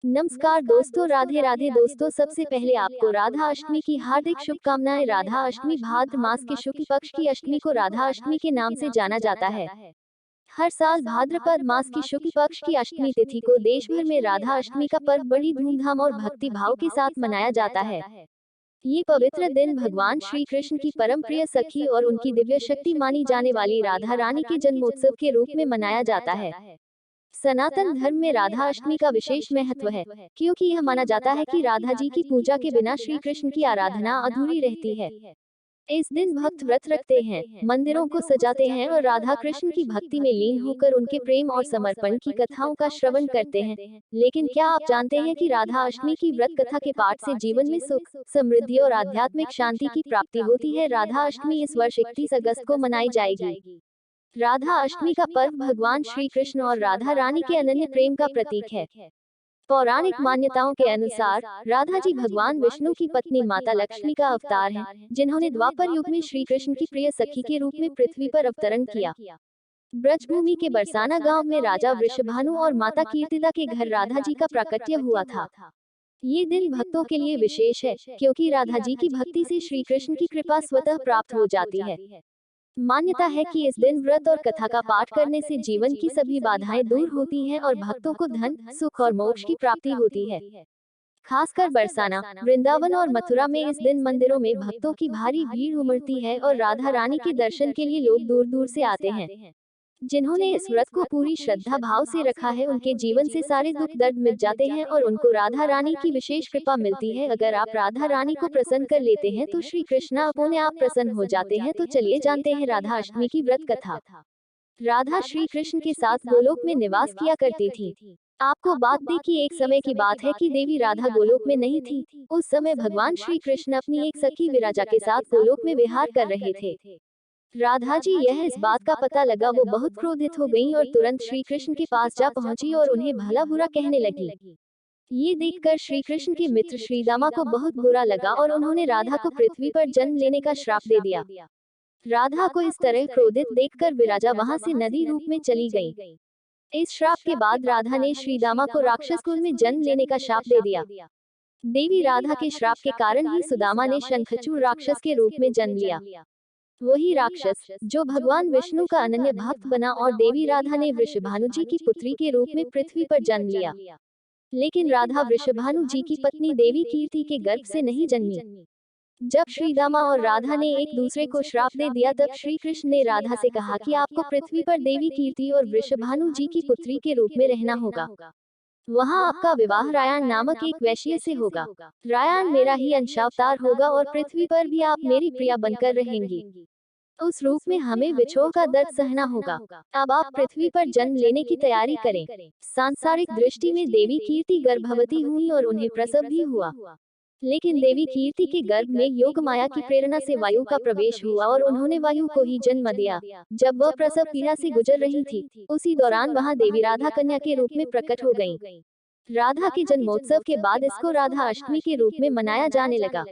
नमस्कार दोस्तों, राधे राधे दोस्तों। सबसे पहले आपको राधा अष्टमी की हार्दिक शुभकामनाएं। राधा अष्टमी भाद्र मास के शुक्ल पक्ष की अष्टमी को राधा अष्टमी के नाम से जाना जाता है। हर साल भाद्रपद मास की शुक्ल पक्ष की अष्टमी तिथि को देश भर में राधा अष्टमी का पर्व बड़ी धूमधाम और भक्ति भाव के साथ मनाया जाता है। ये पवित्र दिन भगवान श्री कृष्ण की परम प्रिय सखी और उनकी दिव्य शक्ति मानी जाने वाली राधा रानी के जन्मोत्सव के रूप में मनाया जाता है। सनातन धर्म में राधा अष्टमी का विशेष महत्व है, क्योंकि यह माना जाता है कि राधा जी की पूजा के बिना श्री कृष्ण की आराधना अधूरी रहती है। इस दिन भक्त व्रत रखते हैं, मंदिरों को सजाते हैं और राधा कृष्ण की भक्ति में लीन होकर उनके प्रेम और समर्पण की कथाओं का श्रवण करते हैं। लेकिन क्या आप जानते हैं कि राधा अष्टमी की व्रत कथा के पाठ से जीवन में सुख, समृद्धि और आध्यात्मिक शांति की प्राप्ति होती है। राधा अष्टमी इस वर्ष 31 अगस्त को मनाई जाएगी। राधा अष्टमी का पर्व भगवान श्री कृष्ण और राधा रानी के अनन्य प्रेम का प्रतीक है। पौराणिक मान्यताओं के अनुसार राधा जी भगवान विष्णु की पत्नी माता लक्ष्मी का अवतार हैं, जिन्होंने द्वापर युग में श्री कृष्ण की प्रिय सखी के रूप में पृथ्वी पर अवतरण किया। ब्रजभूमि के बरसाना गांव में राजा वृषभानु और माता कीर्तिदा के घर राधा जी का प्राकट्य हुआ था। ये दिन भक्तों के लिए विशेष है, क्योंकि राधा जी की भक्ति से श्री कृष्ण की कृपा स्वतः प्राप्त हो जाती है। मान्यता है कि इस दिन व्रत और कथा का पाठ करने से जीवन की सभी बाधाएं दूर होती हैं और भक्तों को धन, सुख और मोक्ष की प्राप्ति होती है। खासकर बरसाना, वृंदावन और मथुरा में इस दिन मंदिरों में भक्तों की भारी भीड़ उमड़ती है और राधा रानी के दर्शन के लिए लोग दूर दूर से आते हैं। जिन्होंने इस व्रत को पूरी श्रद्धा भाव से रखा है, उनके जीवन से सारे दुख दर्द मिट जाते हैं और उनको राधा रानी की विशेष कृपा मिलती है। अगर आप राधा रानी को प्रसन्न कर लेते हैं तो श्री कृष्ण अपने आप प्रसन्न हो जाते हैं। तो चलिए जानते हैं राधा अष्टमी की व्रत कथा। राधा श्री कृष्ण के साथ गोलोक में निवास किया करती थी। आपको बात दी कि एक समय की बात है कि देवी राधा गोलोक में नहीं थी। उस समय भगवान श्री कृष्ण अपनी एक सखी विराजा के साथ गोलोक में विहार कर रहे थे। राधा जी यह इस बात का पता लगा, वो बहुत क्रोधित हो गईं और तुरंत श्री कृष्ण के पास जा पहुंची और उन्हें भला बुरा कहने लगी। ये देखकर श्री कृष्ण के मित्र श्रीदामा को बहुत बुरा लगा और उन्होंने राधा को पृथ्वी पर जन्म लेने का श्राप दे दिया। राधा को इस तरह क्रोधित देखकर विराजा वहां से नदी रूप में चली गई। इस श्राप के बाद राधा ने श्रीदामा को राक्षस कुल में जन्म लेने का शाप दे दिया। देवी राधा के श्राप के कारण ही सुदामा ने शंखचूड़ राक्षस के रूप में जन्म लिया। वही राक्षस जो भगवान विष्णु का अनन्य भक्त बना और देवी राधा ने वृषभानु जी की पुत्री के रूप में पृथ्वी पर जन्म लिया। लेकिन राधा वृषभानु जी की पत्नी देवी कीर्ति के गर्भ से नहीं जन्मी। जब श्रीदामा और राधा ने एक दूसरे को श्राप दे दिया, तब श्री कृष्ण ने राधा से कहा कि आपको पृथ्वी पर देवी कीर्ति और वृषभानु जी की पुत्री के रूप में रहना होगा। वहाँ आपका विवाह रायण नामक एक वैश्य से होगा। रायण मेरा ही अंशावतार होगा और पृथ्वी पर भी आप मेरी प्रिया बनकर रहेंगी। उस रूप में हमें विछोह का दर्द सहना होगा। अब आप पृथ्वी पर जन्म लेने की तैयारी करें। सांसारिक दृष्टि में देवी कीर्ति गर्भवती हुई और उन्हें प्रसव भी हुआ। लेकिन देवी कीर्ति के गर्भ में योग माया की प्रेरणा से वायु का प्रवेश हुआ और उन्होंने वायु को ही जन्म दिया। जब वह प्रसव पीड़ा से गुजर रही थी, उसी दौरान वहां देवी राधा कन्या के रूप में प्रकट हो गईं। राधा के जन्मोत्सव के बाद इसको राधा अष्टमी के रूप में मनाया जाने लगा।